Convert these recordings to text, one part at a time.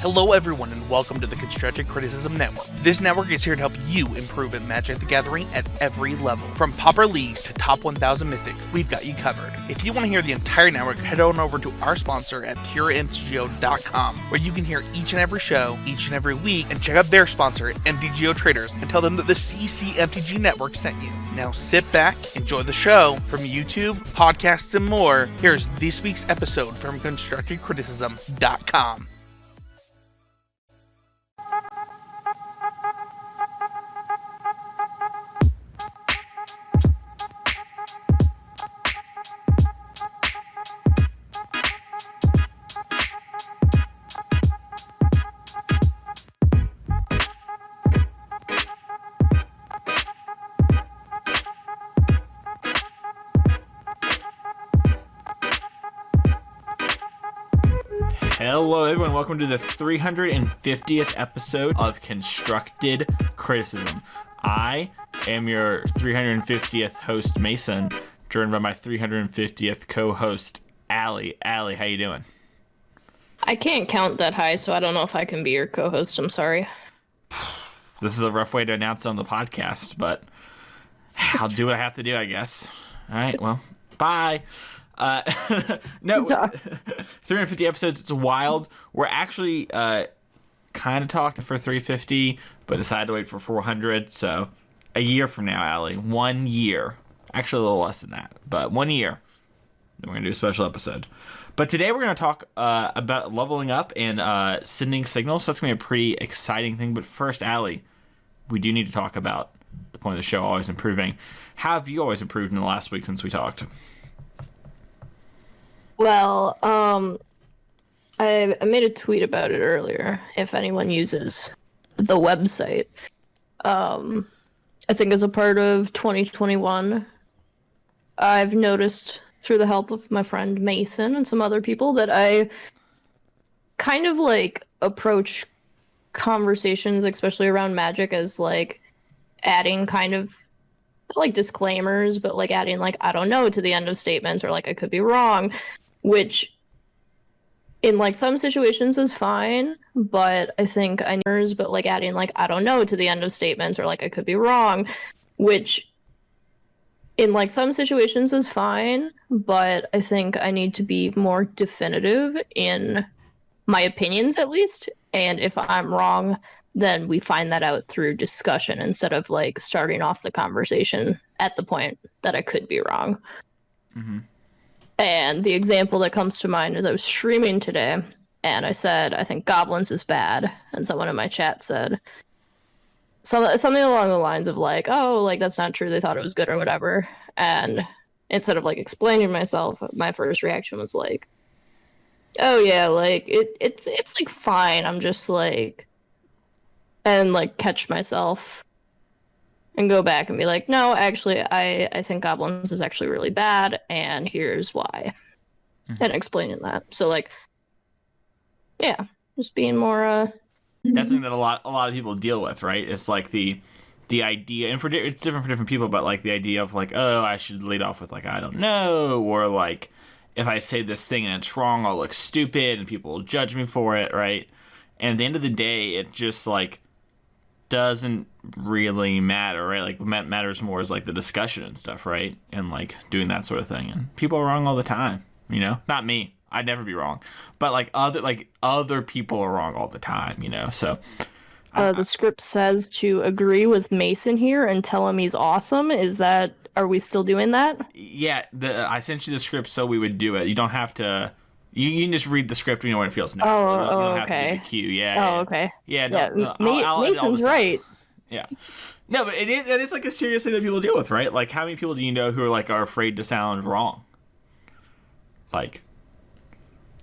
Hello everyone and welcome to the Constructive Criticism Network. This network is here to help you improve at Magic the Gathering at every level. From Pauper Leagues to Top 1000 Mythic, we've got you covered. If you want to hear the entire network, head on over to our sponsor at PureMTGO.com, where you can hear each and every show, each and every week, and check out their sponsor, MTGO Traders, and tell them that the CCMTG Network sent you. Now sit back, enjoy the show. From YouTube, podcasts, and more, here's this week's episode from ConstructiveCriticism.com. Hello everyone, welcome to the 350th episode of Constructed Criticism. I am your 350th host, Mason, joined by my 350th co-host, Allie. Allie, how you doing? I can't count that high, so I don't know if I can be your co-host, I'm sorry. This is a rough way to announce it on the podcast, but I'll do what I have to do, I guess. Alright, well, bye. No, 350 episodes, it's wild. We're actually kind of talking for 350, but decided to wait for 400, so a year from now, Allie, 1 year, actually a little less than that, but 1 year, then we're going to do a special episode. But today we're going to talk about leveling up and sending signals, so that's going to be a pretty exciting thing. But first, Allie, we do need to talk about the point of the show, always improving. How have you always improved in the last week since we talked? Well, I made a tweet about it earlier. If anyone uses the website, I think as a part of 2021, I've noticed through the help of my friend Mason and some other people that I kind of like approach conversations, especially around Magic, as like adding kind of like disclaimers, but like adding like I don't know to the end of statements, or like I could be wrong, which in like some situations is fine, but I think but like adding like I don't know to the end of statements, or like I could be wrong, which in like some situations is fine, but I think I need to be more definitive in my opinions at least, and if I'm wrong, then we find that out through discussion instead of like starting off the conversation at the point that I could be wrong. Mm-hmm. And the example that comes to mind is I was streaming today and I said, I think Goblins is bad. And someone in my chat said something along the lines of like, oh, like that's not true. They thought it was good or whatever. And instead of like explaining myself, my first reaction was like, oh yeah, like it's like fine. I'm just like, and like catch myself and go back and be like, no, actually, I think Goblins is actually really bad, and here's why. Mm-hmm. And explaining that. So, like, yeah, just being more... That's something that a lot of people deal with, right? It's like the idea, and it's different for different people, but like the idea of like, oh, I should lead off with like, I don't know, or like, if I say this thing and it's wrong, I'll look stupid, and people will judge me for it, right? And at the end of the day, it just like doesn't really matter, right? Like what matters more is like the discussion and stuff, right? And like doing that sort of thing. And people are wrong all the time, you know? Not me. I'd never be wrong. But like other people are wrong all the time, you know? So the script says to agree with Mason here and tell him he's awesome. Are we still doing that? Yeah, I sent you the script so we would do it. You don't have to. You can just read the script when you know what it feels natural. You don't have okay. to give a cue. Yeah. Okay. Yeah. Mason's right. Yeah. No, but it is like a serious thing that people deal with, right? Like, how many people do you know who are afraid to sound wrong? Like,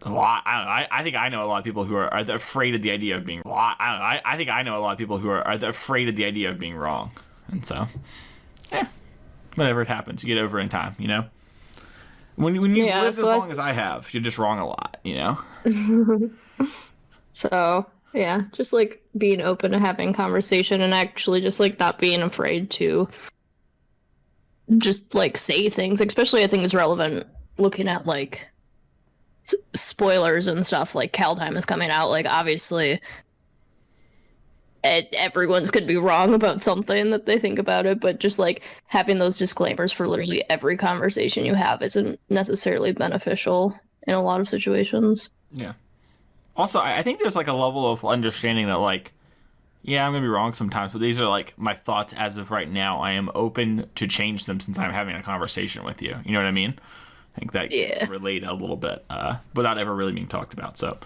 a lot. I don't know. I think I know a lot of people who are afraid of the idea of being wrong. I don't know. I think I know a lot of people who are afraid of the idea of being wrong. And so, yeah, whatever it happens, you get over it in time, you know? When you've lived as long as I have, you're just wrong a lot, you know? So, yeah, just like being open to having conversation and actually just like not being afraid to just like say things, especially I think is relevant looking at like spoilers and stuff, like Kaldheim is coming out, like obviously everyone's could be wrong about something that they think about it, but just like having those disclaimers for literally every conversation you have isn't necessarily beneficial in a lot of situations. Yeah. Also, I think there's like a level of understanding that like, yeah, I'm gonna be wrong sometimes, but these are like my thoughts as of right now. I am open to change them since I'm having a conversation with you. You know what I mean? I think that gets relayed a little bit without ever really being talked about. So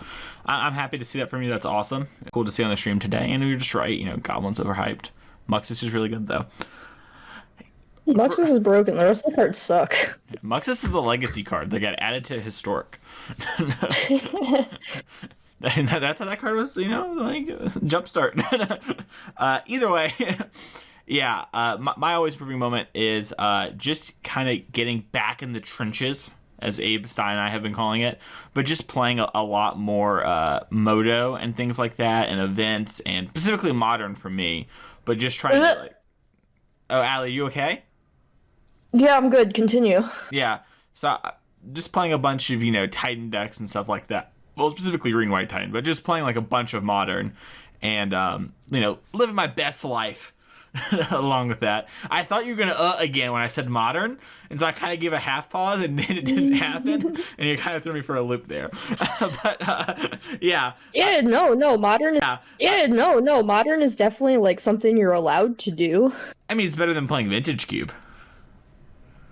I'm happy to see that from you. That's awesome. Cool to see on the stream today. And you're just right. You know, Goblin's overhyped. Muxus is really good, though. Muxus is broken. The rest of the cards suck. Muxus is a legacy card that got added to Historic. That's how that card was, you know, like, jumpstart. Either way... Yeah, my always improving moment is just kind of getting back in the trenches, as Abe Stein and I have been calling it, but just playing a lot more Moto and things like that, and events, and specifically Modern for me, but just trying to, like... Oh, Allie, you okay? Yeah, I'm good. Continue. Yeah, so just playing a bunch of, you know, Titan decks and stuff like that. Well, specifically Green-White Titan, but just playing, like, a bunch of Modern, and, you know, living my best life. Along with that, I thought you were gonna again when I said Modern, and so I kind of gave a half pause, and then it didn't happen, and you kind of threw me for a loop there. But yeah. Yeah, no, Modern. No, Modern is definitely like something you're allowed to do. I mean, it's better than playing Vintage Cube.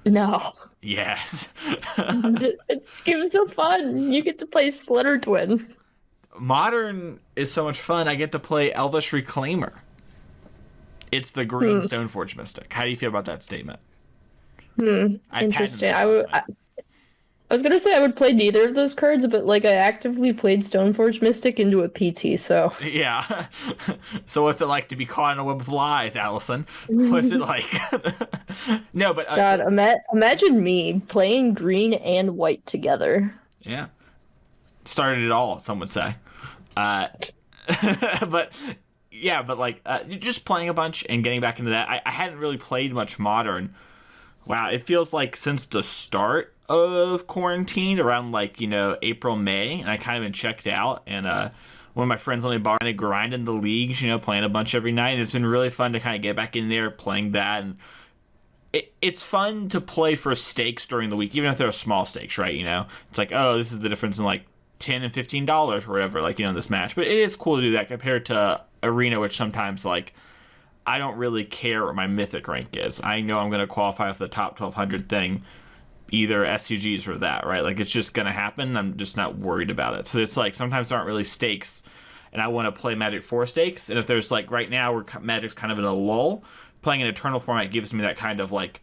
No. Yes. It's so fun. You get to play Splinter Twin. Modern is so much fun. I get to play Elvish Reclaimer. It's the green Stoneforge Mystic. How do you feel about that statement? Interesting. I was gonna say I would play neither of those cards, but like I actively played Stoneforge Mystic into a PT, so yeah. So what's it like to be caught in a web of lies, Allison? What's it like? No, but God, imagine me playing green and white together. Yeah, started it all. Some would say, but. Yeah, but like just playing a bunch and getting back into that. I hadn't really played much Modern. Wow, it feels like since the start of quarantine, around like, you know, April, May, and I kind of been checked out. And one of my friends let me borrow it, grinding the leagues, you know, playing a bunch every night. And it's been really fun to kind of get back in there, playing that. And it's fun to play for stakes during the week, even if they're small stakes, right? You know, it's like, oh, this is the difference in like $10 and $15 or whatever, like, you know, this match. But it is cool to do that compared to Arena, which sometimes, like, I don't really care what my mythic rank is. I know I'm going to qualify for the top 1200 thing, either SCGs or that, right? Like, it's just going to happen. I'm just not worried about it. So it's like, sometimes there aren't really stakes, and I want to play Magic for stakes. And if there's, like, right now where Magic's kind of in a lull, playing an Eternal format gives me that kind of, like,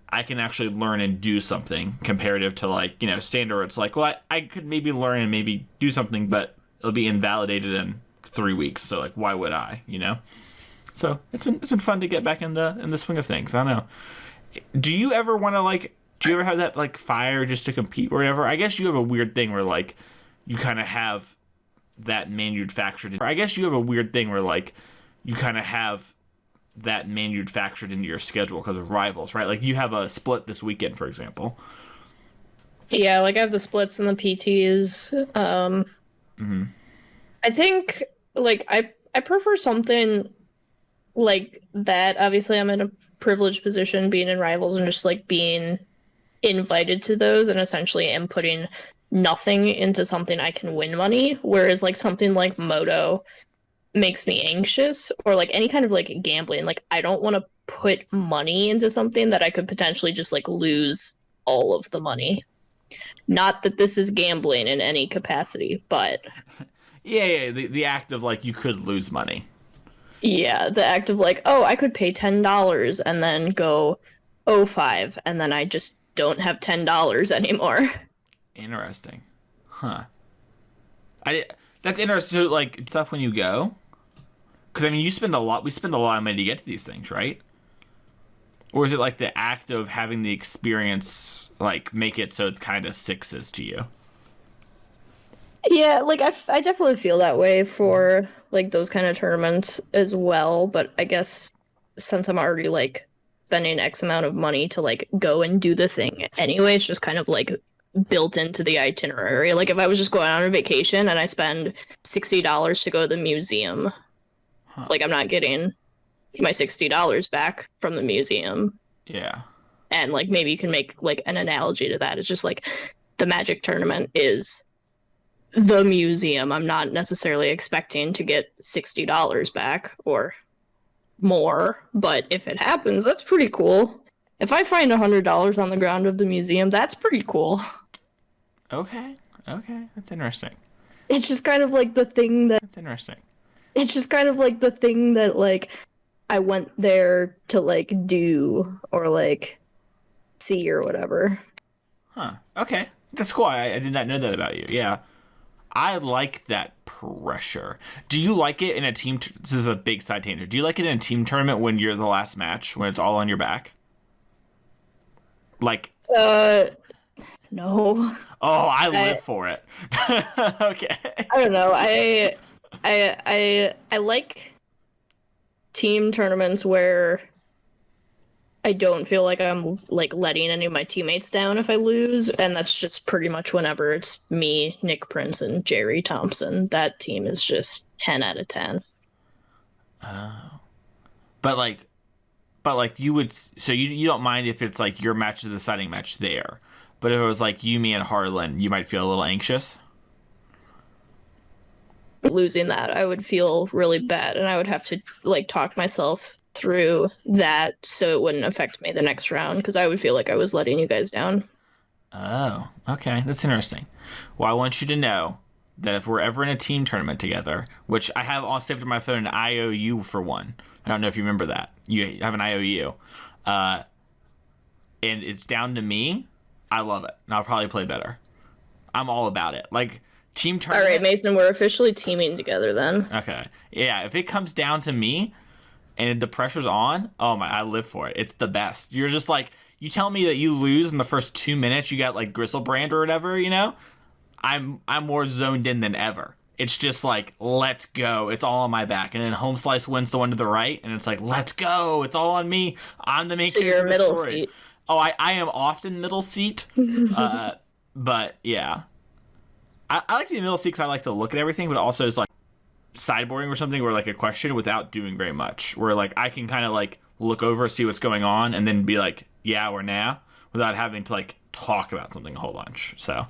I can actually learn and do something comparative to, like, you know, Standard, where it's like, well, I could maybe learn and maybe do something, but it'll be invalidated in 3 weeks. So, like, why would I, you know? So it's been fun to get back in the swing of things. I don't know. Do you ever want to, like, do you ever have that, like, fire just to compete or whatever? I guess you have a weird thing where, like, you kind of have that manufactured into your schedule because of rivals, right? Like, you have a split this weekend, for example. Yeah, like I have the splits and the PTs. I think, like, I prefer something like that. Obviously, I'm in a privileged position being in rivals and just, like, being invited to those, and essentially am putting nothing into something I can win money, whereas, like, something like Moto makes me anxious, or like any kind of like gambling. Like, I don't want to put money into something that I could potentially just like lose all of the money. Not that this is gambling in any capacity, but yeah, the act of like you could lose money. Yeah, the act of like, oh, I could pay $10 and then go 0.5, and then I just don't have $10 anymore. Interesting, huh? That's interesting. So, like, it's tough when you go, because I mean, we spend a lot of money to get to these things, right? Or is it like the act of having the experience, like, make it so it's kind of sixes to you? Yeah, like, I definitely feel that way for, like, those kind of tournaments as well, but I guess since I'm already, like, spending X amount of money to, like, go and do the thing anyway, it's just kind of, like, built into the itinerary. Like if I was just going on a vacation and I spend $60 to go to the museum, like I'm not getting my $60 back from the museum. Yeah. And like maybe you can make like an analogy to that. It's just like the Magic tournament is the museum. I'm not necessarily expecting to get $60 back or more, but if it happens, that's pretty cool. If I find $100 on the ground of the museum, that's pretty cool. Okay, that's interesting. It's just kind of like the thing that... That's interesting. It's just kind of like the thing that, like, I went there to, like, do or, like, see or whatever. Huh, okay. That's cool. I did not know that about you. Yeah. I like that pressure. Do you like it in a team... This is a big side tangent. Do you like it in a team tournament when you're the last match, when it's all on your back? Like... No. Oh, I live for it. Okay. I don't know. I like team tournaments where I don't feel like I'm like letting any of my teammates down if I lose, and that's just pretty much whenever it's me, Nick Prince, and Jerry Thompson. That team is just 10 out of 10. Oh. But you would, so you don't mind if it's like your match is the deciding match there. But if it was like you, me, and Harlan, you might feel a little anxious. Losing that, I would feel really bad, and I would have to like talk myself through that so it wouldn't affect me the next round, because I would feel like I was letting you guys down. Oh, okay. That's interesting. Well, I want you to know that if we're ever in a team tournament together, which I have all saved on my phone, an IOU for one. I don't know if you remember that. You have an IOU. And it's down to me. I love it. And I'll probably play better. I'm all about it. Like, team tournament. All right, Mason, we're officially teaming together then. Okay. Yeah, if it comes down to me and the pressure's on, oh my, I live for it. It's the best. You're just like, you tell me that you lose in the first 2 minutes, you got like Gristlebrand or whatever, you know? I'm more zoned in than ever. It's just like, let's go. It's all on my back. And then Home Slice wins the one to the right, and it's like, let's go. It's all on me. I'm the main character. So you're middle story. seat. Oh, I am often middle seat. But yeah. I like to be middle seat because I like to look at everything, but also it's like sideboarding or something, or like a question without doing very much. Where like I can kind of like look over, see what's going on, and then be like, yeah or nah, without having to like talk about something a whole bunch. So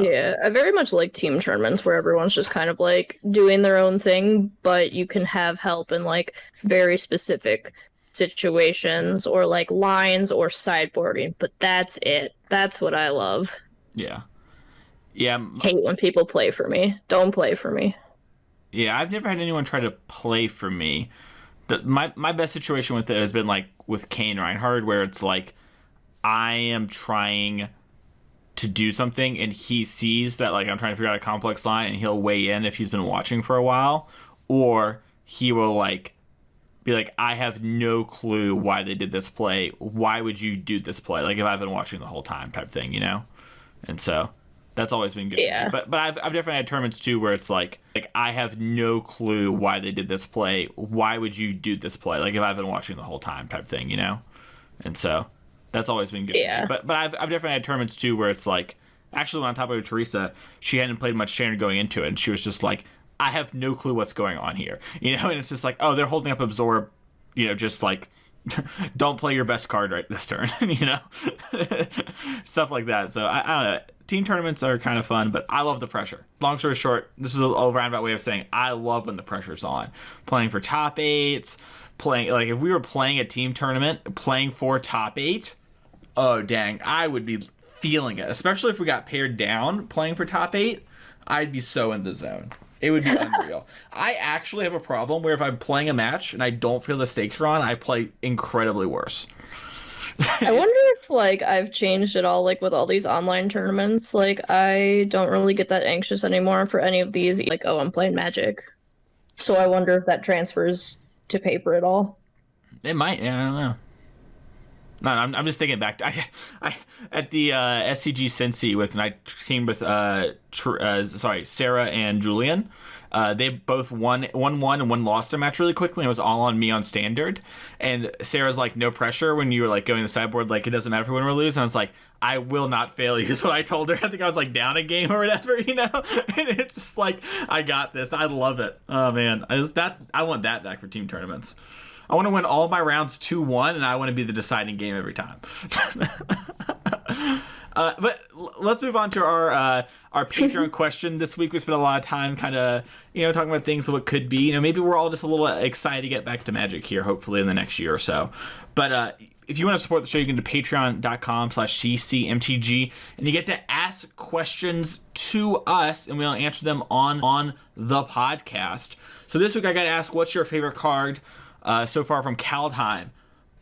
yeah, I very much like team tournaments where everyone's just kind of like doing their own thing, but you can have help in like very specific situations or like lines or sideboarding, but that's it. That's what I love. yeah. Hate when people play for me. Don't play for me. Yeah, I've never had anyone try to play for me. My best situation with it has been like with Kane Reinhardt, where it's like I am trying to do something and he sees that like I'm trying to figure out a complex line, and he'll weigh in if he's been watching for a while, or he will like be like, I have no clue why they did this play. Why would you do this play? Like if I've been watching the whole time type thing, you know? And so that's always been good. Yeah. But I've definitely had tournaments too where it's like I have no clue why they did this play. Why would you do this play? Like if I've been watching the whole time type thing, you know? And so that's always been good. Yeah. But I've definitely had tournaments too where it's like, actually on top of Teresa, she hadn't played much standard going into it, and she was just like, I have no clue what's going on here. You know, and it's just like, oh, they're holding up Absorb, you know, just like don't play your best card right this turn, you know? Stuff like that. So I don't know. Team tournaments are kind of fun, but I love the pressure. Long story short, this is a roundabout way of saying I love when the pressure's on. Playing for top eights, playing like if we were playing a team tournament, playing for top eight, oh dang, I would be feeling it. Especially if we got paired down playing for top eight, I'd be so in the zone. It would be unreal. I actually have a problem where if I'm playing a match and I don't feel the stakes are on, I play incredibly worse. I wonder if like I've changed it all, like with all these online tournaments. Like I don't really get that anxious anymore for any of these. Like, oh, I'm playing Magic. So I wonder if that transfers to paper at all. It might, yeah, I don't know. No, I'm just thinking back. I at the SCG Cincy with I teamed with Sarah and Julian. They both won and one lost their match really quickly. And it was all on me on standard. And Sarah's like, no pressure when you were like going to the sideboard. Like, it doesn't matter if we win or lose. And I was like, I will not fail you. Is what I told her. I think I was like down a game or whatever, you know. And it's just like, I got this. I love it. Oh man, I want that back for team tournaments. I want to win all my rounds 2-1, and I want to be the deciding game every time. But let's move on to our Patreon question this week. We spent a lot of time kind of, talking about things of what could be. Maybe we're all just a little excited to get back to Magic here, hopefully in the next year or so. But if you want to support the show, you can go to patreon.com/ccmtg, and you get to ask questions to us, and we'll answer them on the podcast. So this week I got to ask, what's your favorite card so far from Kaldheim?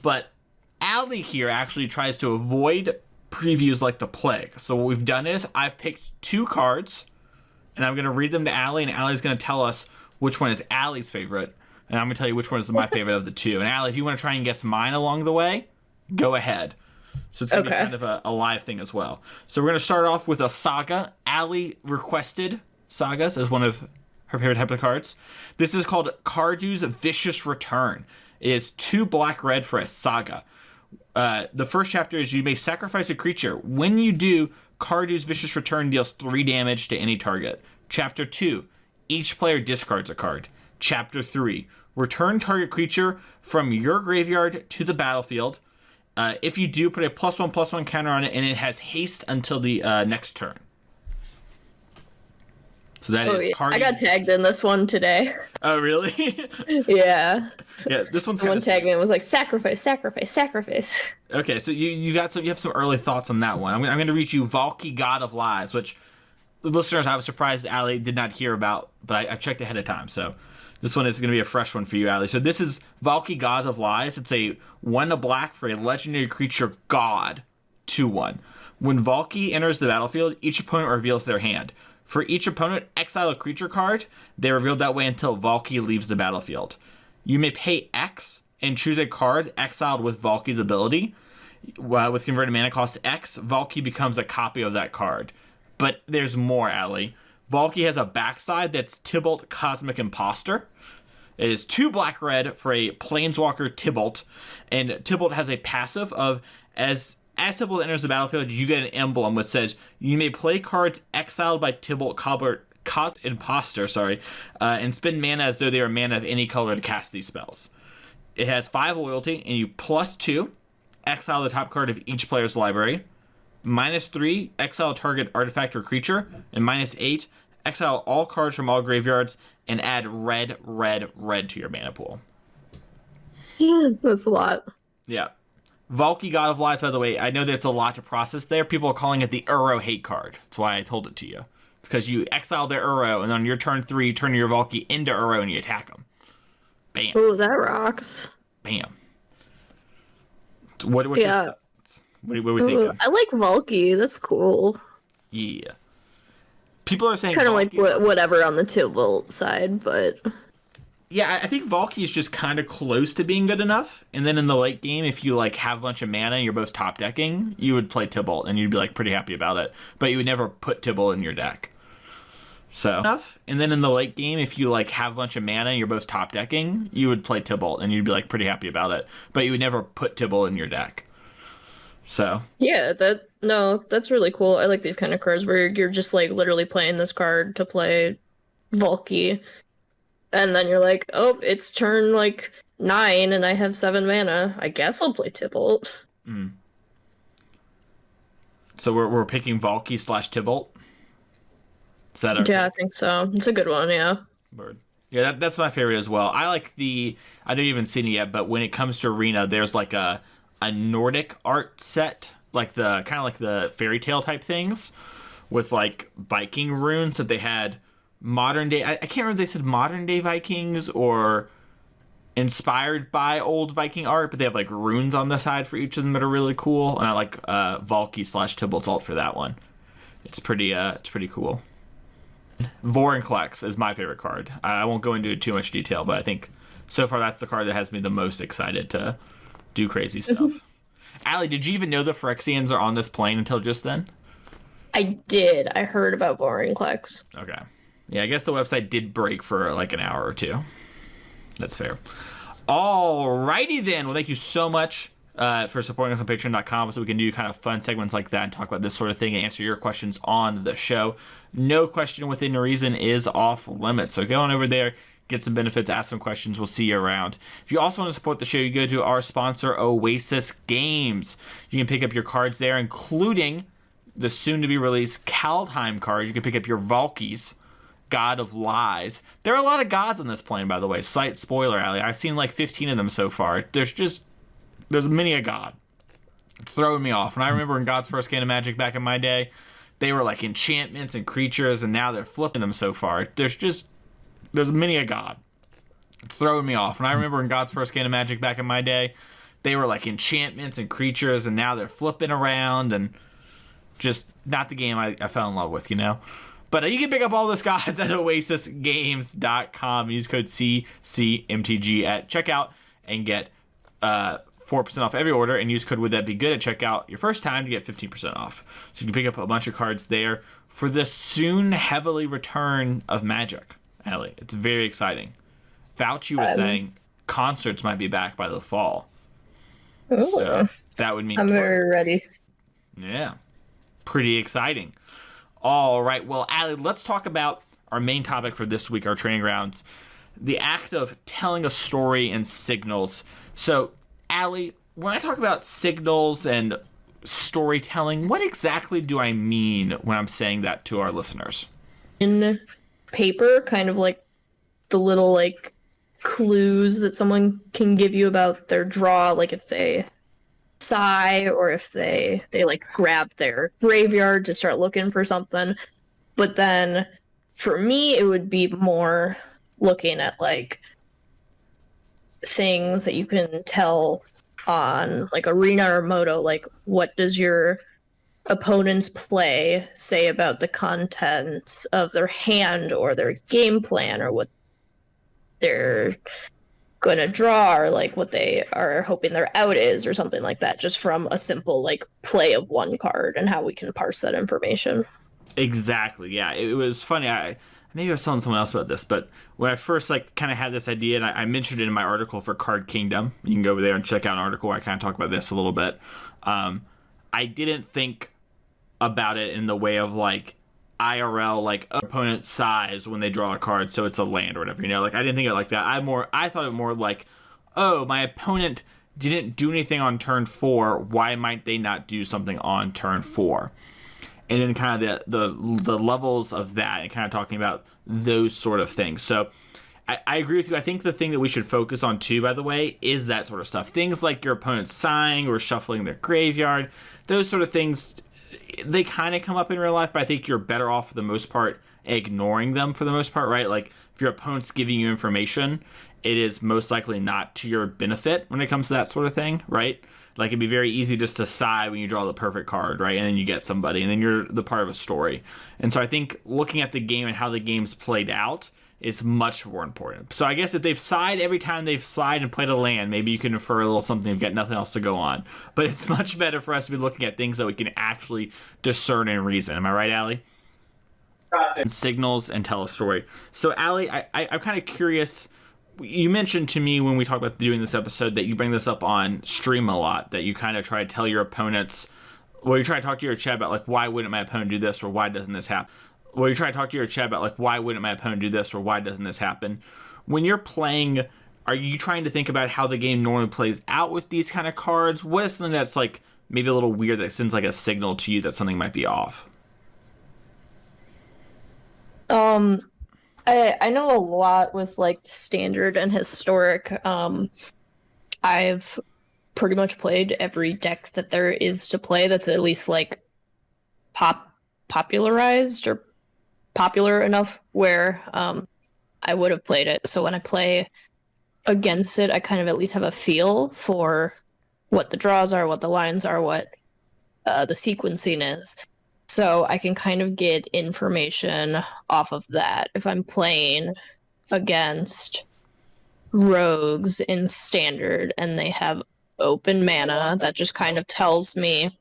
But Allie here actually tries to avoid previews like the plague. So what we've done is I've picked 2 cards, and I'm going to read them to Allie, and Allie's going to tell us which one is Allie's favorite, and I'm going to tell you which one is my favorite of the 2. And Allie, if you want to try and guess mine along the way, go ahead. So it's going to be kind of a live thing as well. So we're going to start off with a Saga. Allie requested Sagas as one of her favorite type of cards. This is called Cardew's Vicious Return. It is 2 black-red for a Saga. The first chapter is you may sacrifice a creature. When you do, Cardew's Vicious Return deals 3 damage to any target. Chapter 2, each player discards a card. Chapter 3, return target creature from your graveyard to the battlefield. If you do, put a +1/+1 counter on it, and it has haste until the next turn. So that is I got tagged in this one today. Oh, really? Yeah. Yeah, this one's One tag me was like, sacrifice. Okay, so you have some early thoughts on that one. I'm going to read you Valki, God of Lies, which listeners, I was surprised Allie did not hear about, but I checked ahead of time. So this one is going to be a fresh one for you, Allie. So this is Valki, God of Lies. It's a 1 black for a legendary creature god, 2/1. When Valki enters the battlefield, each opponent reveals their hand. For each opponent, exile a creature card. They're revealed that way until Valki leaves the battlefield. You may pay X and choose a card exiled with Valki's ability. With converted mana cost X, Valki becomes a copy of that card. But there's more, Allie. Valki has a backside that's Tibalt Cosmic Imposter. It is 2 black-red for a Planeswalker Tibalt. And Tibalt has a passive of as Tibalt enters the battlefield, you get an emblem which says you may play cards exiled by Tibalt Cosmic Imposter, and spend mana as though they are mana of any color to cast these spells. It has 5 loyalty, and you +2, exile the top card of each player's library. -3, exile target artifact or creature. And -8, exile all cards from all graveyards and add red to your mana pool. That's a lot. Yeah. Valki, God of Lies, by the way, I know there's a lot to process there. People are calling it the Uro hate card. That's why I told it to you. It's because you exile their Uro, and on your turn 3, turn your Valki into Uro, and you attack them. Bam. Oh, that rocks. Bam. What's your thoughts? What are we thinking? I like Valki. That's cool. Yeah. People are saying kind of like whatever on the Tibalt side, but yeah, I think Valki is just kind of close to being good enough. And then in the late game, if you like have a bunch of mana and you're both top decking, you would play Tibalt and you'd be like pretty happy about it. But you would never put Tibalt in your deck. So enough. And then in the late game, if you like have a bunch of mana and you're both top decking, you would play Tibalt and you'd be like pretty happy about it. But you would never put Tibalt in your deck. So yeah, that's really cool. I like these kind of cards where you're just like literally playing this card to play Valki. And then you're like, oh, it's turn like 9 and I have 7 mana. I guess I'll play Tibalt. Mm. So we're picking Valki / Tibalt? Is that okay? Yeah, I think so. It's a good one, yeah. Bird. Yeah, that's my favorite as well. I like I don't even seen it yet, but when it comes to Arena, there's like a Nordic art set, like the kind of like the fairy tale type things with like Viking runes that they had modern day. I can't remember if they said modern day Vikings or inspired by old Viking art, but they have like runes on the side for each of them that are really cool. And I like Valki / Tibalt's ult for that one. It's pretty cool. Vorinclex is my favorite card. I won't go into too much detail, but I think so far that's the card that has me the most excited to do crazy stuff. Allie, did you even know the Phyrexians are on this plane until just then? I did. I heard about Vorinclex. Okay. Yeah, I guess the website did break for like an hour or two. That's fair. Alrighty then. Well, thank you so much for supporting us on patreon.com so we can do kind of fun segments like that and talk about this sort of thing and answer your questions on the show. No question within reason is off limits. So go on over there, get some benefits, ask some questions. We'll see you around. If you also want to support the show, you go to our sponsor, Oasis Games. You can pick up your cards there, including the soon-to-be-released Kaldheim card. You can pick up your Valkyries, God of Lies. There are a lot of gods on this plane, by the way. Slight spoiler, Allie. I've seen like 15 of them so far. There's many a god. It's throwing me off. And I remember in God's first game of Magic back in my day, they were like enchantments and creatures, and now they're flipping them so far. There's many a god. It's throwing me off. And I remember in God's first game of Magic back in my day, they were like enchantments and creatures, and now they're flipping around, and just not the game I fell in love with, you know? But you can pick up all those gods at oasisgames.com. Use code CCMTG at checkout and get 4% off every order, and use code Would That Be Good at checkout your first time to get 15% off. So you can pick up a bunch of cards there for the soon heavily return of Magic. Ellie, it's very exciting. Fauci was saying concerts might be back by the fall. Ooh. So that would mean I'm very ready. Yeah. Pretty exciting. All right. Well, Allie, let's talk about our main topic for this week, our training grounds, the act of telling a story and signals. So, Allie, when I talk about signals and storytelling, what exactly do I mean when I'm saying that to our listeners? In paper, kind of like the little like clues that someone can give you about their draw, like if they sigh or if they like grab their graveyard to start looking for something. But then for me it would be more looking at like things that you can tell on like Arena or Moto, like what does your opponent's play say about the contents of their hand or their game plan or what they're going to draw or like what they are hoping their out is or something like that, just from a simple like play of one card and how we can parse that information. Exactly. Yeah, it was funny. Maybe I was telling someone else about this, but when I first like kind of had this idea, and I mentioned it in my article for Card Kingdom, you can go over there and check out an article where I kind of talk about this a little bit. I didn't think about it in the way of like IRL, like opponent size when they draw a card, so it's a land or whatever, you know, like I didn't think of it like that. I thought it more like, oh, my opponent didn't do anything on turn 4, why might they not do something on turn 4? And then kind of the levels of that and kind of talking about those sort of things. So I agree with you. I think the thing that we should focus on too, by the way, is that sort of stuff. Things like your opponent sighing or shuffling their graveyard, those sort of things, they kind of come up in real life, but I think you're better off for the most part ignoring them for the most part, right? Like if your opponent's giving you information, it is most likely not to your benefit when it comes to that sort of thing, right? Like it'd be very easy just to sigh when you draw the perfect card, right? And then you get somebody, and then you're the part of a story. And so I think looking at the game and how the game's played out is much more important. So I guess if they've sighed every time they've sighed and played a land, maybe you can infer a little something. You've got nothing else to go on. But it's much better for us to be looking at things that we can actually discern and reason. Am I right, Allie? And signals and tell a story. So Allie, I'm kind of curious. You mentioned to me when we talked about doing this episode that you bring this up on stream a lot, that you kind of try to tell your opponents, well, you try to talk to your chat about like, why wouldn't my opponent do this, or why doesn't this happen? Well, you try to talk to your chat about like, why wouldn't my opponent do this, or why doesn't this happen? When you're playing, are you trying to think about how the game normally plays out with these kind of cards? What is something that's like maybe a little weird that sends like a signal to you that something might be off? I know a lot with like standard and historic. I've pretty much played every deck that there is to play that's at least like popularized or popular enough where I would have played it. So when I play against it, I kind of at least have a feel for what the draws are, what the lines are, what the sequencing is. So I can kind of get information off of that. If I'm playing against rogues in standard and they have open mana, that just kind of tells me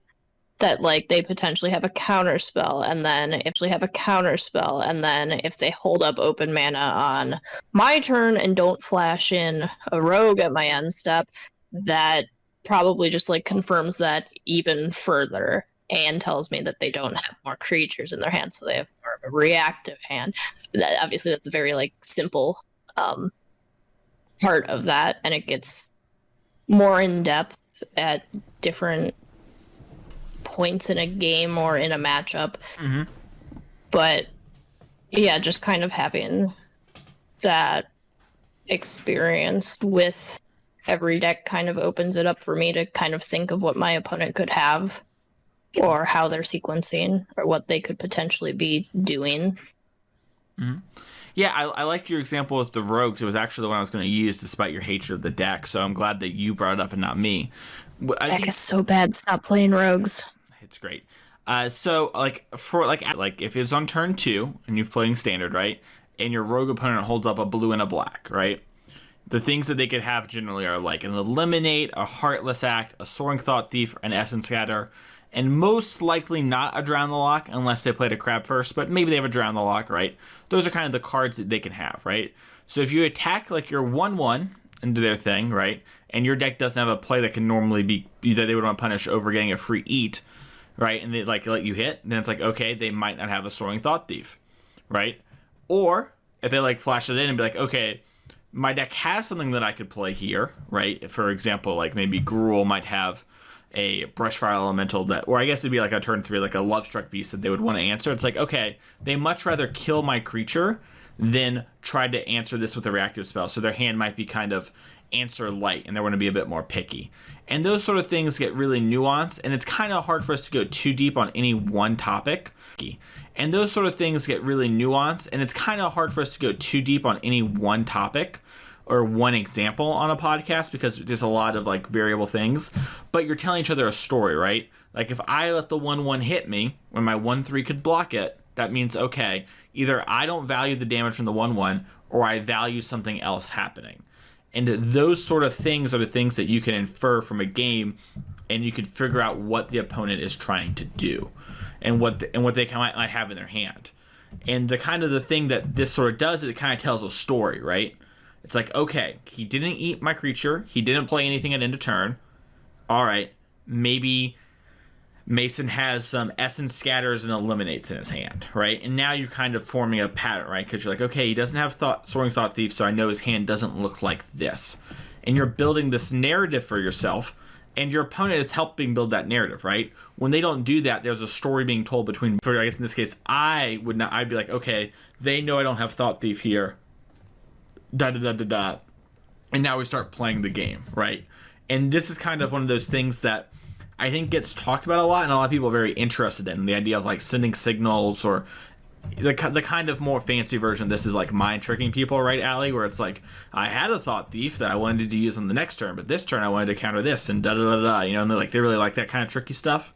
that like they potentially have a counter spell, and then if they have a counter spell, and then if they hold up open mana on my turn and don't flash in a rogue at my end step, that probably just like confirms that even further and tells me that they don't have more creatures in their hand, so they have more of a reactive hand. That, obviously that's a very like simple part of that, and it gets more in depth at different points in a game or in a matchup. Mm-hmm. But yeah, just kind of having that experience with every deck kind of opens it up for me to kind of think of what my opponent could have, or how they're sequencing, or what they could potentially be doing. Mm-hmm. Yeah, I like your example with the rogues. It was actually the one I was going to use despite your hatred of the deck, so I'm glad that you brought it up and not me. Deck is so bad. Stop playing rogues. It's great. So like for like if it's on turn 2 and you're playing standard, right, and your rogue opponent holds up a blue and a black, right, the things that they could have generally are like an Eliminate, a Heartless Act, a Soaring Thought Thief, an Essence Scatter, and most likely not a Drown the Lock unless they played a Crab first, but maybe they have a Drown the Lock, right? Those are kind of the cards that they can have, right? So if you attack like your 1/1 into their thing, right, and your deck doesn't have a play that can normally be that they would want to punish over getting a free eat, right, and they like let you hit, then it's like, okay, they might not have a Soaring Thought Thief, right? Or if they like flash it in and be like, okay, my deck has something that I could play here, right? For example, like maybe Gruul might have a Brushfire Elemental that, or I guess it'd be like a turn 3, like a Lovestruck Beast that they would want to answer. It's like, okay, they much rather kill my creature than try to answer this with a reactive spell. So their hand might be kind of answer light, and they want to be a bit more picky. And those sort of things get really nuanced, and it's kind of hard for us to go too deep on any one topic. And those sort of things get really nuanced, and it's kind of hard for us to go too deep on any one topic or one example on a podcast because there's a lot of like variable things. But you're telling each other a story, right? Like if I let the 1/1 hit me when my 1/3 could block it, that means, okay, either I don't value the damage from the 1/1 or I value something else happening. And those sort of things are the things that you can infer from a game, and you can figure out what the opponent is trying to do and what they might have in their hand. And the kind of the thing that this sort of does is it kind of tells a story, right? It's like, okay, he didn't eat my creature. He didn't play anything at end of turn. All right, maybe Mason has some Essence Scatters and Eliminates in his hand, right? And now you're kind of forming a pattern, right? Because you're like, okay, he doesn't have Soaring Thought Thief, so I know his hand doesn't look like this. And you're building this narrative for yourself, and your opponent is helping build that narrative, right? When they don't do that, there's a story being told between, for I guess in this case, I'd be like, okay, they know I don't have Thought Thief here. And now we start playing the game, right? And this is kind of one of those things that I think gets talked about a lot, and a lot of people are very interested in the idea of like sending signals, or the kind of more fancy version of this is like mind tricking people, right, Allie? Where it's like, I had a Thought Thief that I wanted to use on the next turn, but this turn I wanted to counter this, and you know, and they really like that kind of tricky stuff.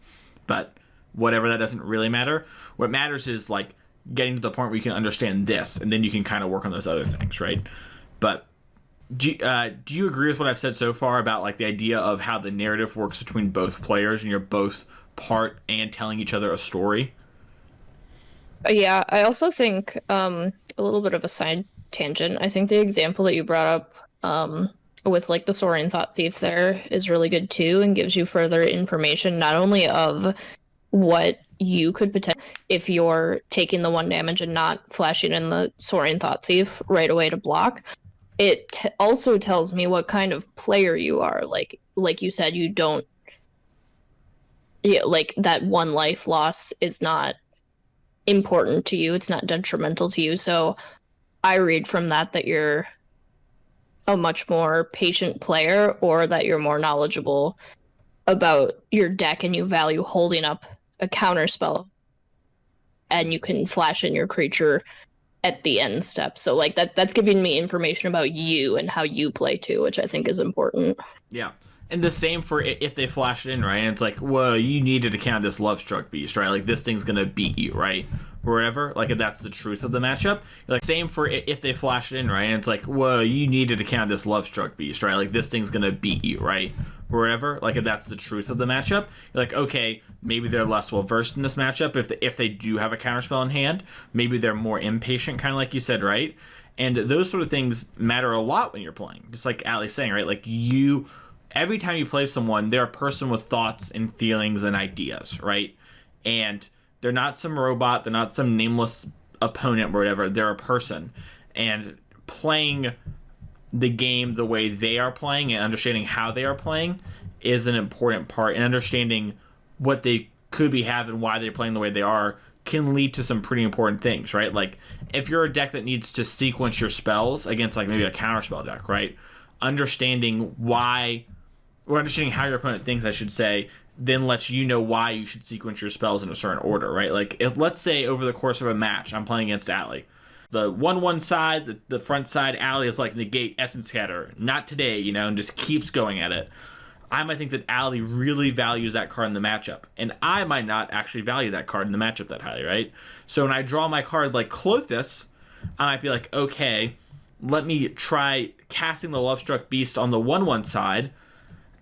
But whatever, that doesn't really matter. What matters is like getting to the point where you can understand this, and then you can kind of work on those other things, right? But do you agree with what I've said so far about like the idea of how the narrative works between both players, and you're both part and telling each other a story? Yeah, I also think a little bit of a side tangent. I think the example that you brought up with like the Soaring Thought Thief there is really good too, and gives you further information not only of what you could potentially, if you're taking the 1 damage and not flashing in the Soaring Thought Thief right away to block. It also tells me what kind of player you are. Like you said, you don't. Yeah, like that 1 life loss is not important to you. It's not detrimental to you. So I read from that you're a much more patient player, or that you're more knowledgeable about your deck and you value holding up a counter spell, and you can flash in your creature at the end step. So like that's giving me information about you and how you play too, which I think is important. Yeah. And the same for if they flash it in, right? And it's like, well, you needed to count this Lovestruck Beast, right? Like this thing's gonna beat you, right? or whatever, like if that's the truth of the matchup. Like same for if they flash it in, right? And it's like, whoa, you needed to counter this Lovestruck Beast, right? Like this thing's gonna beat you, right? Or whatever. Like if that's the truth of the matchup, you're like, okay, maybe they're less well versed in this matchup. If they do have a counterspell in hand, maybe they're more impatient, kind of like you said, right? And those sort of things matter a lot when you're playing. Just like Allie's saying, right? Like every time you play someone, they're a person with thoughts and feelings and ideas, right? And they're not some robot. They're not some nameless opponent or whatever. They're a person. And playing the game the way they are playing and understanding how they are playing is an important part. And understanding what they could be having, why they're playing the way they are, can lead to some pretty important things, right? Like, if you're a deck that needs to sequence your spells against, like, maybe a counterspell deck, right? Understanding why, or understanding how your opponent thinks, I should say, then lets you know why you should sequence your spells in a certain order, right? Like, if, let's say over the course of a match, I'm playing against Allie. The 1-1 side, the front side, Allie is like, negate Essence Scatter. Not today, you know, and just keeps going at it. I might think that Allie really values that card in the matchup, and I might not actually value that card in the matchup that highly, right? So when I draw my card like Klothys, I might be like, okay, let me try casting the Lovestruck Beast on the 1-1 side.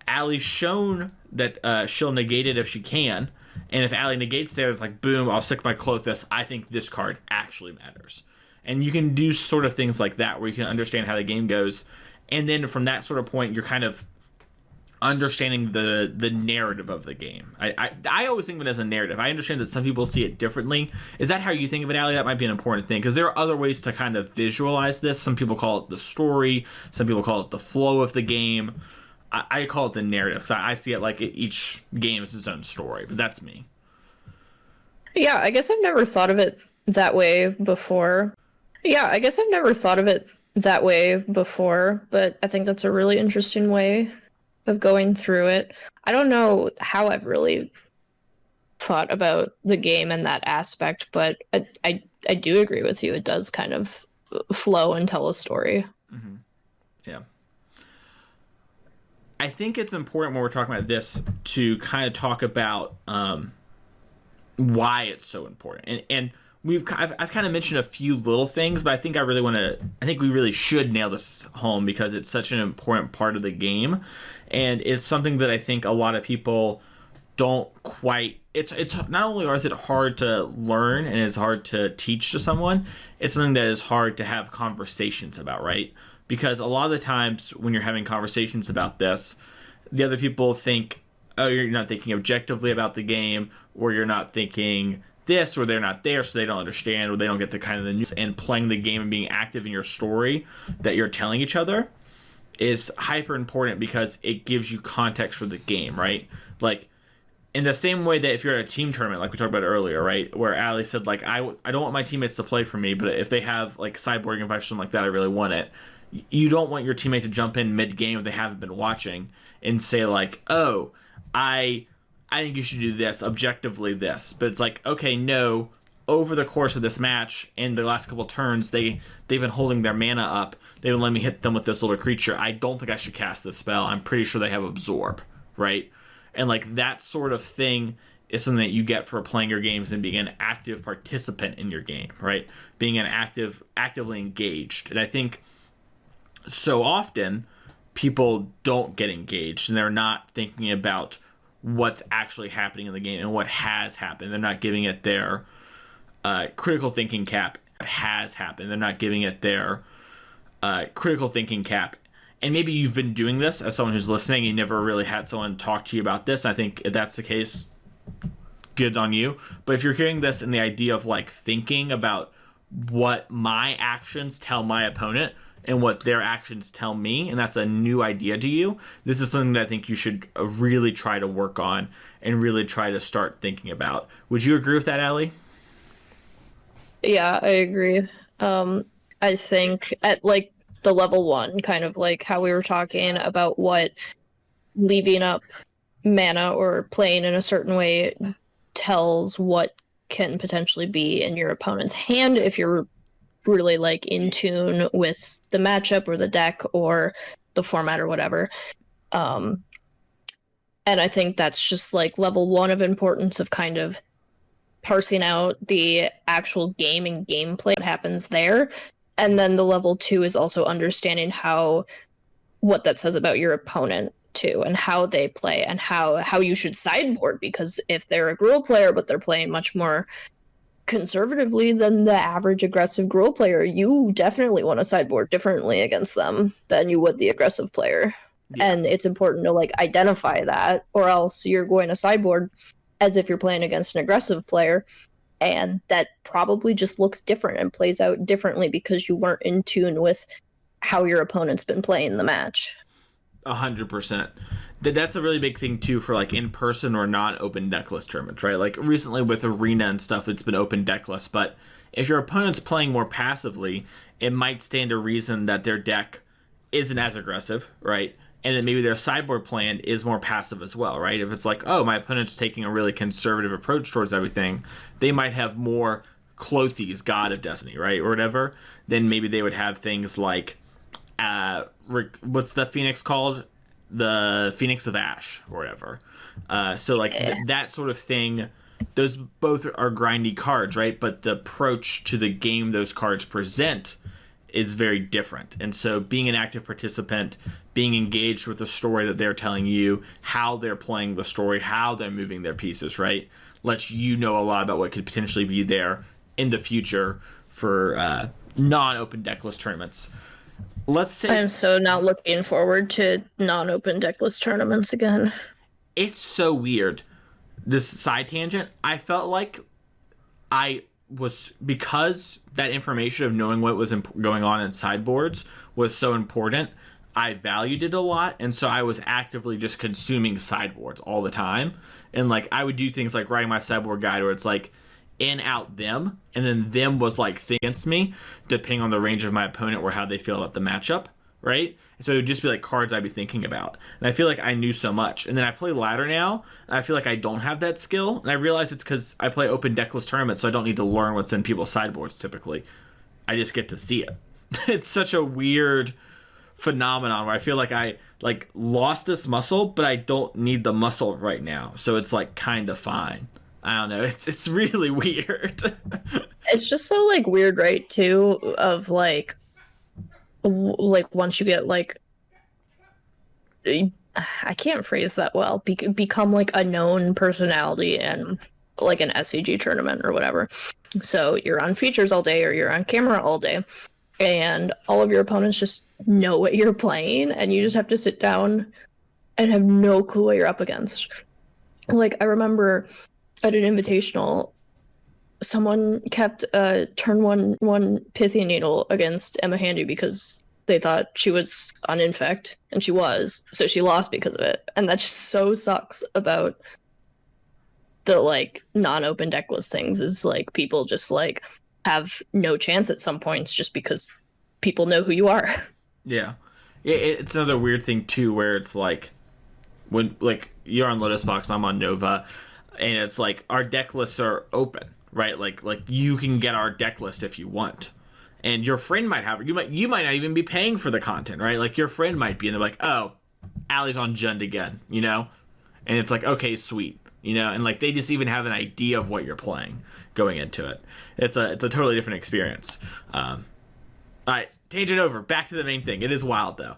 Allie's shown that she'll negate it if she can, and if Allie negates there, it's like, boom, I'll stick my Klothys. I think this card actually matters. And you can do sort of things like that, where you can understand how the game goes, and then from that sort of point, you're kind of understanding the narrative of the game. I always think of it as a narrative. I understand that some people see it differently. Is that how you think of it, Allie? That might be an important thing, because there are other ways to kind of visualize this. Some people call it the story. Some people call it the flow of the game. I call it the narrative, because I see it like each game is its own story, but that's me. Yeah, I guess I've never thought of it that way before. But I think that's a really interesting way of going through it. I don't know how I've really thought about the game in that aspect, but I do agree with you. It does kind of flow and tell a story. Mm-hmm. Yeah. I think it's important when we're talking about this to kind of talk about why it's so important. And I've kind of mentioned a few little things, but I think we really should nail this home, because it's such an important part of the game. And it's something that I think a lot of people don't quite, it's not only is it hard to learn and it's hard to teach to someone, it's something that is hard to have conversations about, right? Because a lot of the times when you're having conversations about this, the other people think, oh, you're not thinking objectively about the game, or you're not thinking this, or they're not there, so they don't understand, or they don't get the kind of the news. And playing the game and being active in your story that you're telling each other is hyper important, because it gives you context for the game, right? Like, in the same way that if you're at a team tournament, like we talked about earlier, right, where Allie said, like, I don't want my teammates to play for me, but if they have like sideboarding advice or something like that, I really want it. You don't want your teammate to jump in mid-game if they haven't been watching and say, like, oh, I think you should do this, objectively this. But it's like, okay, no, over the course of this match, in the last couple turns, they've been holding their mana up. They would let me hit them with this little creature. I don't think I should cast this spell. I'm pretty sure they have Absorb, right? And like that sort of thing is something that you get for playing your games and being an active participant in your game, right? Being an actively engaged. And I think so often people don't get engaged, and they're not thinking about what's actually happening in the game and what has happened. They're not giving it their critical thinking cap. It has happened. They're not giving it their critical thinking cap. And maybe you've been doing this as someone who's listening. You never really had someone talk to you about this. I think if that's the case, good on you. But if you're hearing this in the idea of like thinking about what my actions tell my opponent and what their actions tell me, and that's a new idea to you, this is something that I think you should really try to work on and really try to start thinking about. Would you agree with that, Allie? Yeah, I agree. I think at like the level 1, kind of like how we were talking about what leaving up mana or playing in a certain way tells what can potentially be in your opponent's hand if you're really like in tune with the matchup or the deck or the format or whatever. And I think that's just like level 1 of importance, of kind of parsing out the actual game and gameplay that happens there. And then the level 2 is also understanding what that says about your opponent too, and how they play, and how you should sideboard, because if they're a Gruul player but they're playing much more conservatively than the average aggressive Gruul player, you definitely want to sideboard differently against them than you would the aggressive player. Yeah. And it's important to like identify that, or else you're going to sideboard as if you're playing against an aggressive player, and that probably just looks different and plays out differently because you weren't in tune with how your opponent's been playing the match. 100%. That's a really big thing too for like in-person or non-open decklist tournaments, right? Like recently with Arena and stuff, it's been open decklist, but if your opponent's playing more passively, it might stand to reason that their deck isn't as aggressive, right? And then maybe their sideboard plan is more passive as well, right? If it's like, oh, my opponent's taking a really conservative approach towards everything, they might have more Clothes, God of Destiny, right? Or whatever. Then maybe they would have things like, what's the Phoenix called? The Phoenix of Ash or whatever. So like that sort of thing, those both are grindy cards, right? But the approach to the game those cards present is very different. And so being an active participant, being engaged with the story that they're telling you, how they're playing the story, how they're moving their pieces, right, lets you know a lot about what could potentially be there in the future for non-open decklist tournaments. Let's say I'm so not looking forward to non-open decklist tournaments again. It's so weird. This side tangent, I felt like I was, because that information of knowing what was going on in sideboards was so important, I valued it a lot, and so I was actively just consuming sideboards all the time. And like I would do things like writing my sideboard guide where it's like in, out, them, and then them was like against me, depending on the range of my opponent or how they feel about the matchup, right? And so it would just be like cards I'd be thinking about. And I feel like I knew so much. And then I play ladder now, and I feel like I don't have that skill. And I realize it's because I play open decklist tournaments, so I don't need to learn what's in people's sideboards typically. I just get to see it. It's such a weird phenomenon where I feel like I like lost this muscle, but I don't need the muscle right now. So it's like kind of fine. I don't know. It's really weird. It's just so like weird, right? Too, of like once you get like, I can't phrase that well. Become like a known personality in like an SCG tournament or whatever. So you're on features all day, or you're on camera all day, and all of your opponents just know what you're playing, and you just have to sit down and have no clue what you're up against. Like I remember at an invitational, someone kept turn one Pythian Needle against Emma Handy because they thought she was on Infect, and she was, so she lost because of it. And that just so sucks about the like non-open decklist things, is like people just like have no chance at some points just because people know who you are. Yeah. It's another weird thing too, where it's like when like you're on Lotus Box, I'm on Nova, and it's like our deck lists are open, right? Like you can get our deck list if you want, and your friend might have it. You might not even be paying for the content, right? Like your friend might be, and they're like, "Oh, Allie's on Jund again," you know, and it's like, okay, sweet, you know, and like they just even have an idea of what you're playing going into it. It's a totally different experience. All right, tangent over. Back to the main thing. It is wild though.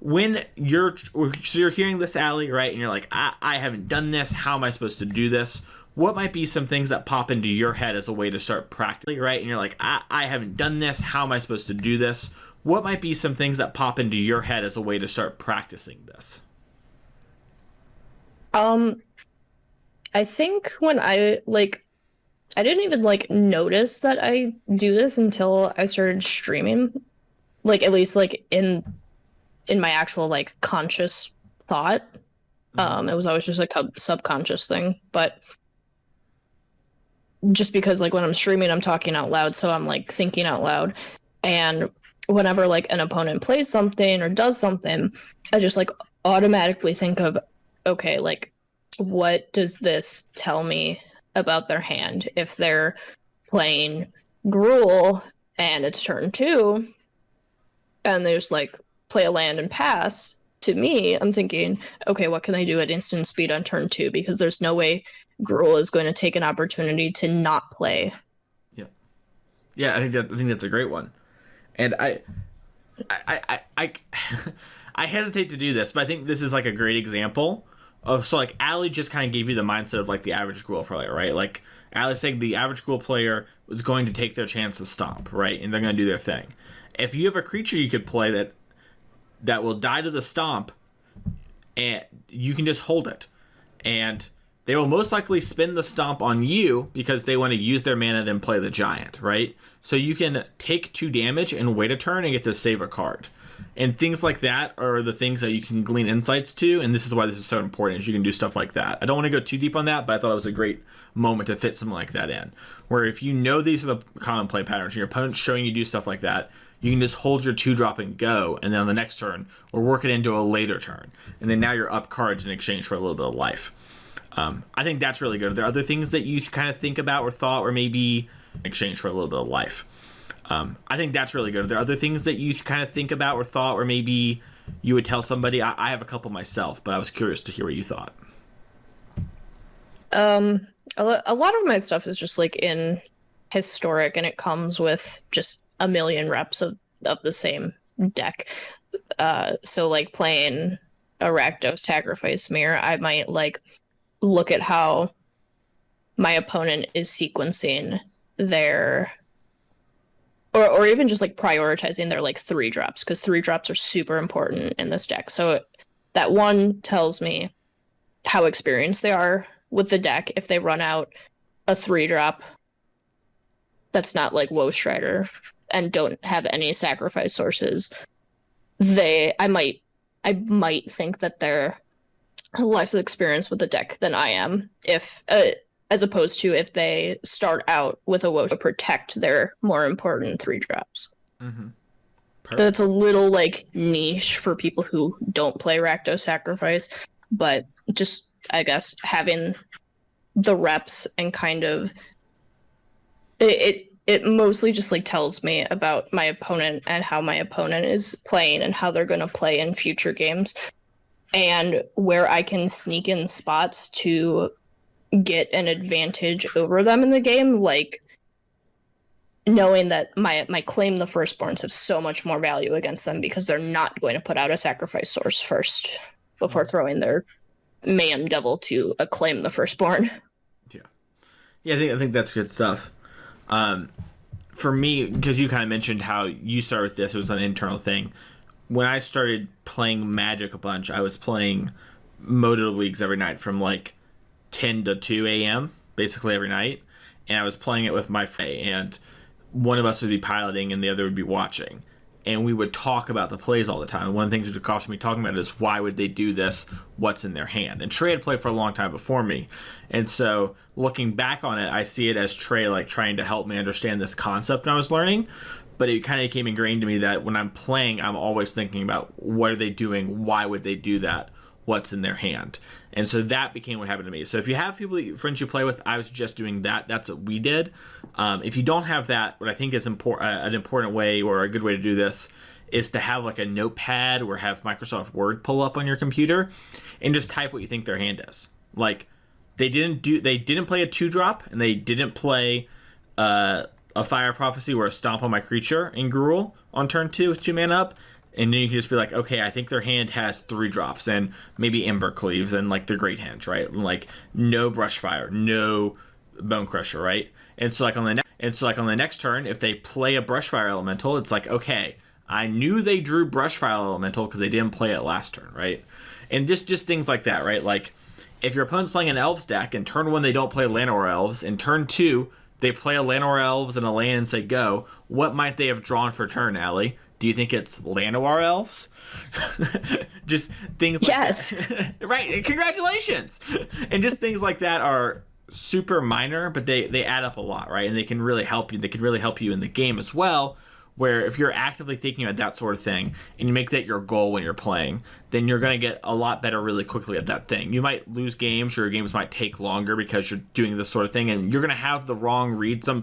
When you're hearing this, Allie, right, and you're like, I haven't done this. How am I supposed to do this? What might be some things that pop into your head as a way to start practicing, right? And you're like, I haven't done this. How am I supposed to do this? What might be some things that pop into your head as a way to start practicing this? I think when I didn't even like notice that I do this until I started streaming, like at least like in my actual like conscious thought. It was always just like a subconscious thing, but just because like when I'm streaming, I'm talking out loud, so I'm like thinking out loud, and whenever like an opponent plays something or does something, I just like automatically think of, okay, like what does this tell me about their hand? If they're playing Gruul and it's turn 2 and they just like play a land and pass, to me, I'm thinking, okay, what can they do at instant speed on turn 2? Because there's no way Gruul is going to take an opportunity to not play. Yeah, I think that's a great one. And I I hesitate to do this, but I think this is like a great example of, so like Allie just kind of gave you the mindset of like the average Gruul player, right? Like Allie saying the average Gruul player was going to take their chance to stomp, right? And they're going to do their thing. If you have a creature you could play that will die to the stomp, and you can just hold it, and they will most likely spin the stomp on you because they want to use their mana, then play the giant, right? So you can take 2 damage and wait a turn and get to save a card. And things like that are the things that you can glean insights to, and this is why this is so important, is you can do stuff like that. I don't want to go too deep on that, but I thought it was a great moment to fit something like that in. Where if you know these are the common play patterns, and your opponent's showing you do stuff like that, you can just hold your 2-drop and go, and then on the next turn, or work it into a later turn. And then now you're up cards in exchange for a little bit of life. I think that's really good. Are there other things that you kind of think about or thought, or maybe in exchange for a little bit of life? I think that's really good. Are there other things that you kind of think about or thought, or maybe you would tell somebody? I have a couple myself, but I was curious to hear what you thought. A lot of my stuff is just like in historic, and it comes with just a million reps of the same deck. So like playing a Rakdos Sacrifice Mirror, I might like look at how my opponent is sequencing their, or even just like prioritizing their like 3-drops, because 3-drops are super important in this deck. So that one tells me how experienced they are with the deck. If they run out a 3-drop that's not like Woe Strider and don't have any sacrifice sources, I might think that they're less experienced with the deck than I am, if as opposed to if they start out with a Woe to protect their more important 3-drops. Mm-hmm. That's a little like niche for people who don't play Rakdos Sacrifice, but just, I guess, having the reps and kind of it mostly just like tells me about my opponent and how my opponent is playing and how they're going to play in future games, and where I can sneak in spots to get an advantage over them in the game, like knowing that my Claim the Firstborns have so much more value against them because they're not going to put out a sacrifice source first before throwing their Mayhem Devil to a Claim the Firstborn. Yeah, I think that's good stuff. For me, because you kind of mentioned how you started with this, it was an internal thing. When I started playing Magic a bunch, I was playing Moto Leagues every night from like 10 to 2 a.m. basically every night, and I was playing it with my friend, and one of us would be piloting and the other would be watching, and we would talk about the plays all the time. And one of the things that would cost me talking about it is, why would they do this? What's in their hand? And Trey had played for a long time before me, and so looking back on it, I see it as Trey like trying to help me understand this concept I was learning. But it kind of became ingrained to me that when I'm playing, I'm always thinking about, what are they doing? Why would they do that? What's in their hand? And so that became what happened to me. So if you have friends you play with, I was just doing that. That's what we did. If you don't have that, what I think is an important way, or a good way to do this, is to have like a notepad or have Microsoft Word pull up on your computer and just type what you think their hand is. Like they didn't play a 2-drop, and they didn't play a Fire Prophecy or a Stomp on my creature in Gruul on turn 2 with 2 mana up, and then you can just be like, okay, I think their hand has 3-drops and maybe Embercleaves and like their Great Henge, right? And like no Brushfire, no Bone Crusher, right? And so like on the next turn, if they play a Brushfire Elemental, it's like, okay, I knew they drew Brushfire Elemental because they didn't play it last turn, right? And just things like that, right? Like if your opponent's playing an Elves deck, and turn 1 they don't play Llanowar Elves, and turn 2 they play a Llanowar Elves and a land and say go, what might they have drawn for turn, Allie? Do you think it's Llanowar Elves? Just things like yes. that. Right, congratulations! And just things like that are super minor, but they add up a lot, right? And they can really help you. They can really help you in the game as well, Where if you're actively thinking about that sort of thing and you make that your goal when you're playing, then you're going to get a lot better really quickly at that thing. You might lose games, or your games might take longer because you're doing this sort of thing, and you're going to have the wrong read some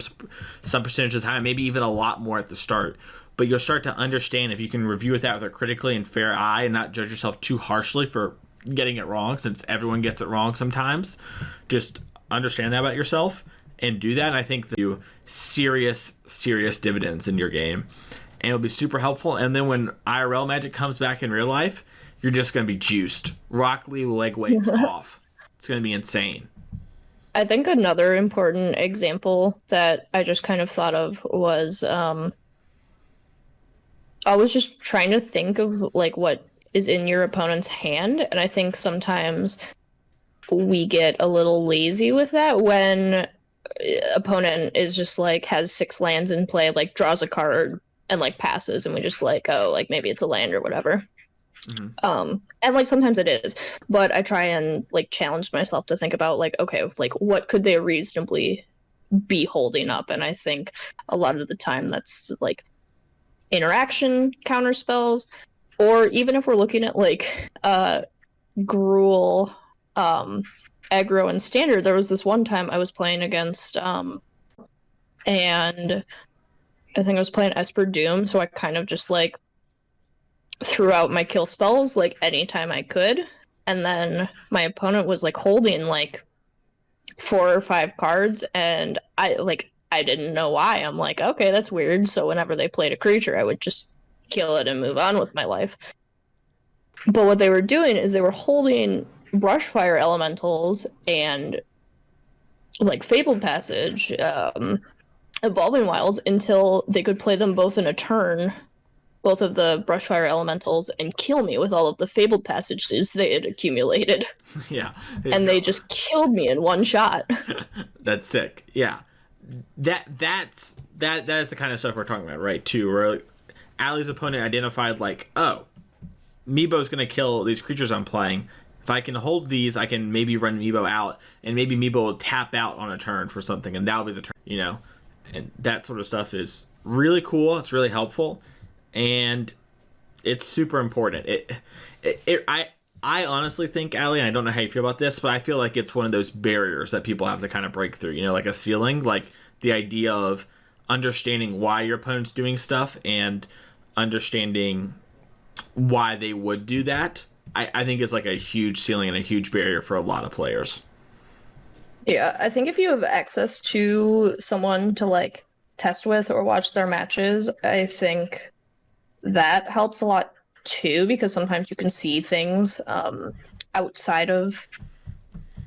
percentage of the time, maybe even a lot more at the start. But you'll start to understand if you can review it that with a critically and fair eye and not judge yourself too harshly for getting it wrong, since everyone gets it wrong sometimes. Just understand that about yourself and do that, and I think that you serious dividends in your game, and it'll be super helpful. And then when IRL Magic comes back in real life, you're just going to be juiced. Rock Lee leg weights off. It's going to be insane. I think another important example that I just kind of thought of was I was just trying to think of like what is in your opponent's hand, and I think sometimes we get a little lazy with that when opponent is just like has 6 lands in play, like draws a card and like passes, and we just like, oh, like maybe it's a land or whatever. And like sometimes it is, but I try and like challenge myself to think about like, okay, like what could they reasonably be holding up? And I think a lot of the time that's like interaction counter spells, or even if we're looking at like Gruul, aggro and standard, there was this one time I was playing against and I think I was playing Esper Doom, so I kind of just like threw out my kill spells like anytime I could, and then my opponent was like holding like 4 or 5 cards, and I didn't know why. I'm like, okay, that's weird. So whenever they played a creature, I would just kill it and move on with my life. But what they were doing is they were holding Brushfire Elementals and like Fabled Passage, Evolving Wilds, until they could play them both in a turn, both of the Brushfire Elementals, and kill me with all of the Fabled Passages they had accumulated. Yeah. And they just killed me in one shot. That's sick. Yeah. That is the kind of stuff we're talking about, right? Too, where like, Allie's opponent identified like, oh, Meebo's gonna kill these creatures I'm playing. If I can hold these, I can maybe run Meebo out, and maybe Meebo will tap out on a turn for something, and that'll be the turn, you know? And that sort of stuff is really cool. It's really helpful, and it's super important. I honestly think, Allie, and I don't know how you feel about this, but I feel like it's one of those barriers that people have to kind of break through, you know, like a ceiling, like the idea of understanding why your opponent's doing stuff and understanding why they would do that. I think it's like a huge ceiling and a huge barrier for a lot of players. Yeah, I think if you have access to someone to like test with or watch their matches, I think that helps a lot too, because sometimes you can see things outside of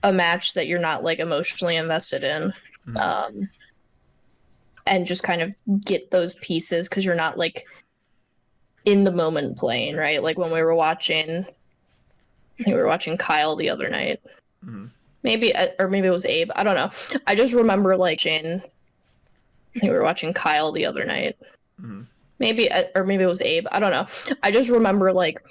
a match that you're not like emotionally invested in, and just kind of get those pieces because you're not like in the moment playing, right? Like when we were watching, I think we were watching Kyle the other night. Maybe, or maybe it was Abe. I don't know. I just remember like Jane. I think we were watching Kyle the other night. Maybe, or maybe it was Abe. I don't know. I just remember like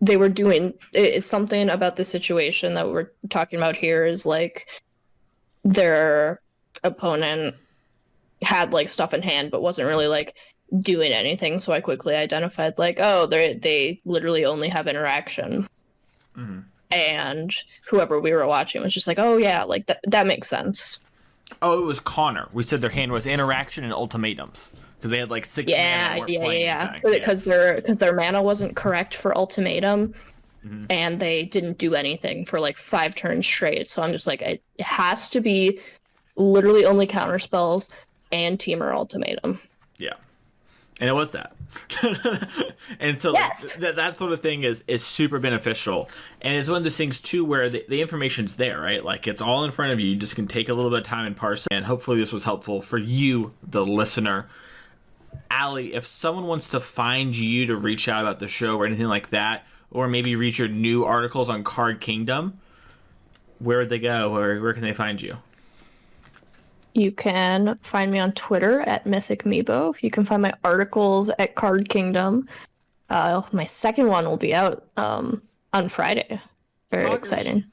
they were doing it's something about the situation that we're talking about here is like their opponent had like stuff in hand but wasn't really like doing anything. So I quickly identified like, oh, they literally only have interaction. And whoever we were watching was just like, oh yeah, like that makes sense. Oh, it was Connor. We said their hand was interaction and ultimatums because they had like 6 mana. Yeah. Because their mana wasn't correct for ultimatum, and they didn't do anything for like 5 turns straight. So I'm just like, it has to be literally only counter spells and Temur ultimatum. Yeah. And it was that. And so yes. that sort of thing is super beneficial. And it's one of those things, too, where the information's there, right? Like, it's all in front of you. You just can take a little bit of time and parse it. And hopefully this was helpful for you, the listener. Allie, if someone wants to find you to reach out about the show or anything like that, or maybe read your new articles on Card Kingdom, where would they go? Or where can they find you? You can find me on Twitter at Mythic Meebo. You can find my articles at Card Kingdom. My second one will be out on Friday. Very exciting.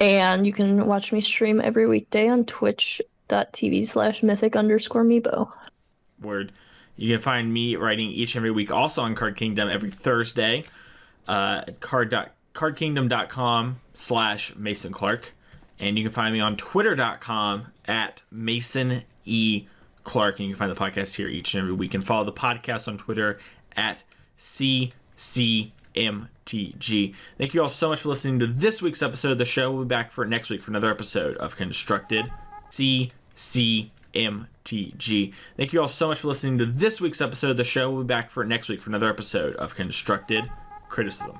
And you can watch me stream every weekday on twitch.tv/mythic_Meebo. Word. You can find me writing each and every week also on Card Kingdom every Thursday at cardkingdom.com/Mason Clark. And you can find me on twitter.com at Mason E. Clark. And you can find the podcast here each and every week. And follow the podcast on Twitter at CCMTG. Thank you all so much for listening to this week's episode of the show. We'll be back for next week for another episode of Constructed CCMTG. Thank you all so much for listening to this week's episode of the show. We'll be back for next week for another episode of Constructed Criticism.